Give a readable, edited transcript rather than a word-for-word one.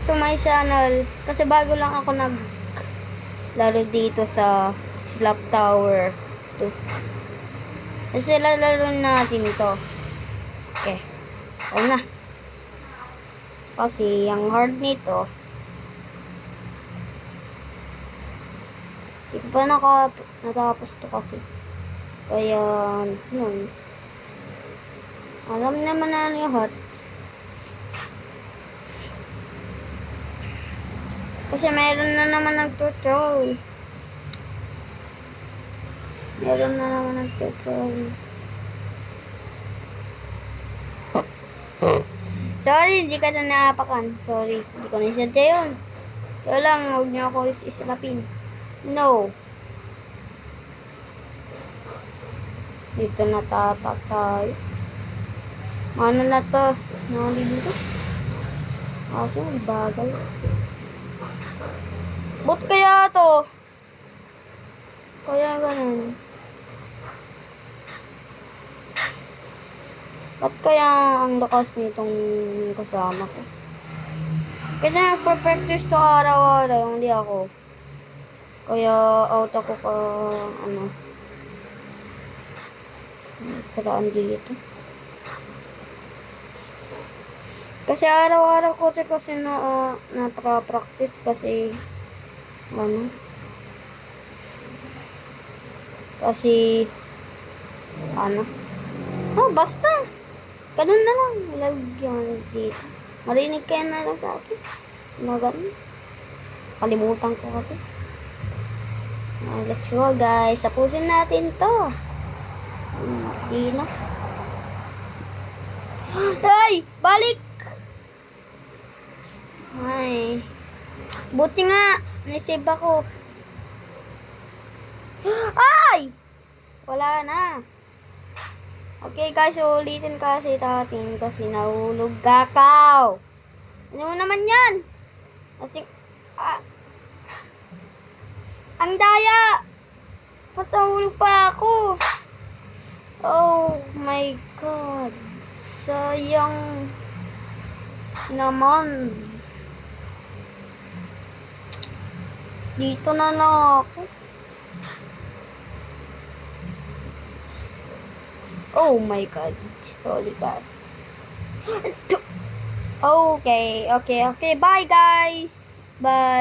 To my channel kasi bago lang ako laro dito sa Slap Tower 2 kasi lalaro natin ito. Okay, na kasi ang hard nito hindi pa natapos to kasi kaya yun, alam naman na lahat. Kasi meron na naman nag-tutorial. Sorry, hindi ka na naapakan. Sorry, hindi ko na isadya yun. Kaya lang, huwag niyo ako isilapin. No. Dito natatak tayo. Ano na to? Nali dito? Kasi bagal. Ba't kaya to? Kaya ganun. Ba't kaya ang lakas nitong kasama ko? Kasi nagpa-practice to araw-araw, hindi ako. Kaya out ako ka, saraan dito. Kasi araw-araw ko kasi napaka-practice kasi basta ganun na lang, lagyan dito. Marinig kayo na lang sa akin ganun. Kalimutan ko kasi. Let's go guys, tapusin natin to. Hindi na. Ay! Balik! Ay. Buti nga. Naisave ako. Ay! Wala na. Okay guys, ulitin kasi natin kasi nahulog kakaw. Ano mo naman yan? Kasi, ang daya! Patahulog pa ako. Oh my God. Sayang naman. Dito na ako. Oh my God. Sorry God. Okay. Bye guys. Bye.